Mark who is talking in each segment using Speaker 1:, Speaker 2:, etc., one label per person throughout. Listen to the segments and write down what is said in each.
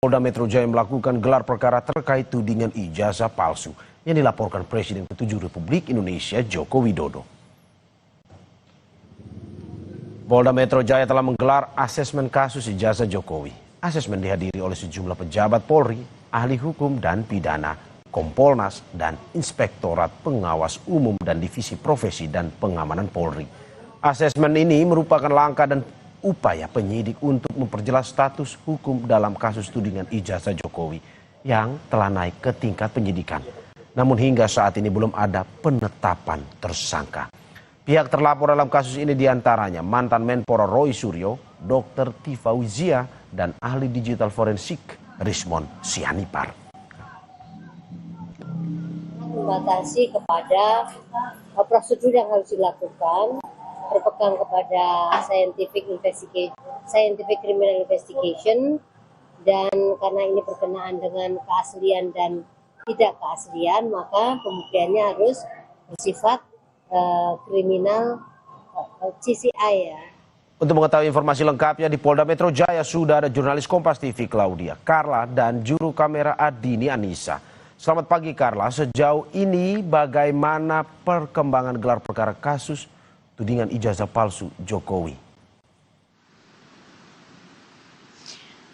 Speaker 1: Polda Metro Jaya melakukan gelar perkara terkait tudingan ijazah palsu yang dilaporkan Presiden ke-7 Republik Indonesia Joko Widodo. Polda Metro Jaya telah menggelar asesmen kasus ijazah Jokowi. Asesmen dihadiri oleh sejumlah pejabat Polri, ahli hukum dan pidana, Kompolnas, dan Inspektorat Pengawas Umum dan Divisi Profesi dan Pengamanan Polri. Asesmen ini merupakan langkah dan upaya penyidik untuk memperjelas status hukum dalam kasus tudingan ijazah Jokowi yang telah naik ke tingkat penyidikan. Namun hingga saat ini belum ada penetapan tersangka. Pihak terlapor dalam kasus ini diantaranya mantan Menpora Roy Suryo, Dr. Tifauzia, dan ahli digital forensik Rismon Sianipar.
Speaker 2: Membatasi kepada prosedur yang harus dilakukan, berpegang kepada scientific criminal investigation, dan karena ini berkenaan dengan keaslian dan tidak keaslian, maka pembuktiannya harus bersifat kriminal CCI ya.
Speaker 1: Untuk mengetahui informasi lengkapnya di Polda Metro Jaya sudah ada jurnalis Kompas TV Claudia Carla dan juru kamera Adini Anissa. Selamat pagi Carla, sejauh ini bagaimana perkembangan gelar perkara kasus tudingan ijazah palsu Jokowi?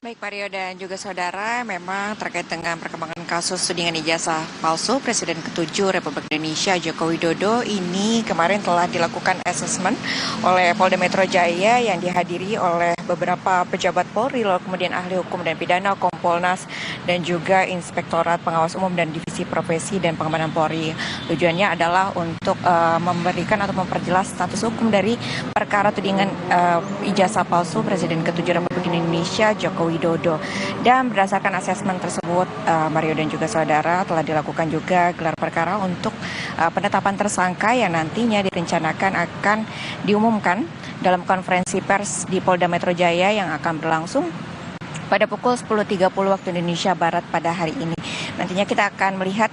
Speaker 3: Baik Mario dan juga saudara, memang terkait dengan perkembangan kasus tudingan ijazah palsu Presiden ke-7 Republik Indonesia Joko Widodo ini kemarin telah dilakukan asesmen oleh Polda Metro Jaya yang dihadiri oleh beberapa pejabat Polri, lalu kemudian ahli hukum dan pidana, Kompolnas, dan juga Inspektorat Pengawas Umum dan Divisi Profesi dan Pengamanan Polri. Tujuannya adalah untuk memberikan atau memperjelas status hukum dari perkara tudingan ijazah palsu Presiden ke-7 Republik Indonesia Joko Widodo. Dan berdasarkan asesmen tersebut, Mario dan juga saudara, telah dilakukan juga gelar perkara untuk penetapan tersangka yang nantinya direncanakan akan diumumkan dalam konferensi pers di Polda Metro Jaya yang akan berlangsung pada pukul 10.30 waktu Indonesia Barat pada hari ini. Nantinya kita akan melihat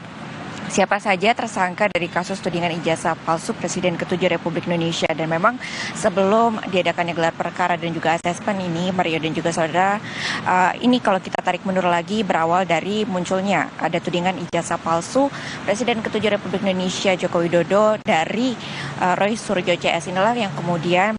Speaker 3: siapa saja tersangka dari kasus tudingan ijazah palsu Presiden ke-7 Republik Indonesia. Dan memang sebelum diadakannya gelar perkara dan juga asesmen ini, Mario dan juga saudara, ini kalau kita tarik mundur lagi berawal dari munculnya ada tudingan ijazah palsu Presiden ke-7 Republik Indonesia Joko Widodo dari Roy Suryo CS. Inilah yang kemudian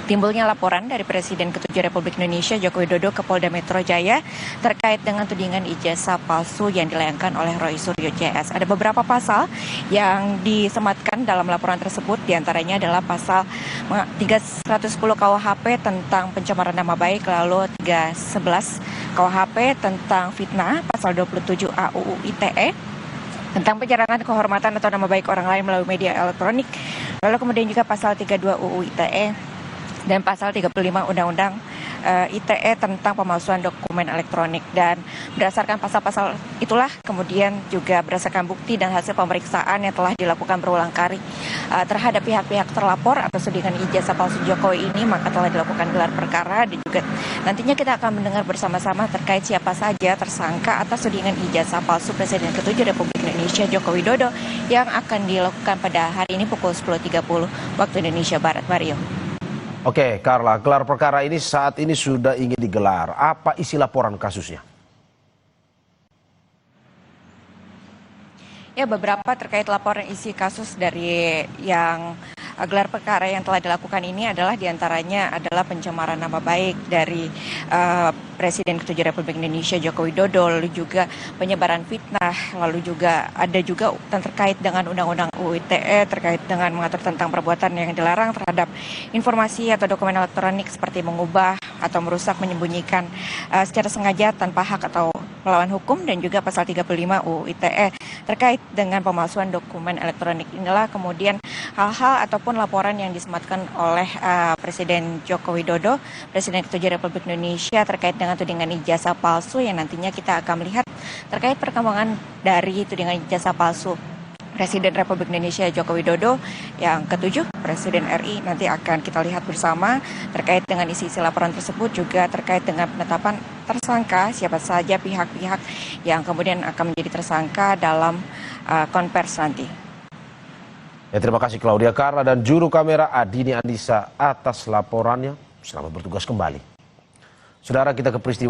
Speaker 3: timbulnya laporan dari Presiden ke-7 Republik Indonesia Joko Widodo ke Polda Metro Jaya terkait dengan tudingan ijazah palsu yang dilayangkan oleh Roy Suryo CS. Ada beberapa pasal yang disematkan dalam laporan tersebut, diantaranya adalah pasal 310 KUHP tentang pencemaran nama baik, lalu 311 KUHP tentang fitnah, pasal 27 UU ITE tentang penyerangan kehormatan atau nama baik orang lain melalui media elektronik, lalu kemudian juga pasal 32 UU ITE dan pasal 35 Undang-Undang ITE tentang pemalsuan dokumen elektronik. Dan berdasarkan pasal-pasal itulah kemudian juga berdasarkan bukti dan hasil pemeriksaan yang telah dilakukan berulang kali terhadap pihak-pihak terlapor atas tudingan ijazah palsu Jokowi ini, maka telah dilakukan gelar perkara. Dan juga nantinya kita akan mendengar bersama-sama terkait siapa saja tersangka atas tudingan ijazah palsu Presiden ke-7 Republik Indonesia Joko Widodo yang akan dilakukan pada hari ini pukul 10.30 waktu Indonesia Barat. Mario.
Speaker 1: Oke, Carla, gelar perkara ini saat ini sudah ingin digelar. Apa isi laporan kasusnya?
Speaker 3: Ya, beberapa terkait laporan isi kasus dari yang gelar perkara yang telah dilakukan ini adalah diantaranya adalah pencemaran nama baik dari Presiden ke-7 Republik Indonesia Joko Widodo, lalu juga penyebaran fitnah, lalu juga ada juga terkait dengan Undang-Undang UU ITE terkait dengan mengatur tentang perbuatan yang dilarang terhadap informasi atau dokumen elektronik seperti mengubah atau merusak, menyembunyikan secara sengaja tanpa hak atau melawan hukum, dan juga pasal 35 UU ITE terkait dengan pemalsuan dokumen elektronik. Inilah kemudian hal-hal ataupun laporan yang disematkan oleh Presiden Joko Widodo, Presiden ke-7 Republik Indonesia terkait dengan tudingan ijazah palsu yang nantinya kita akan melihat terkait perkembangan dari tudingan ijazah palsu Presiden Republik Indonesia Joko Widodo yang ke-7, Presiden RI. Nanti akan kita lihat bersama terkait dengan isi-isi laporan tersebut, juga terkait dengan penetapan tersangka, siapa saja pihak-pihak yang kemudian akan menjadi tersangka dalam konvers nanti.
Speaker 1: Ya, terima kasih Claudia Carla dan juru kamera Adini Anissa atas laporannya. Selamat bertugas kembali. Saudara, kita ke peristiwa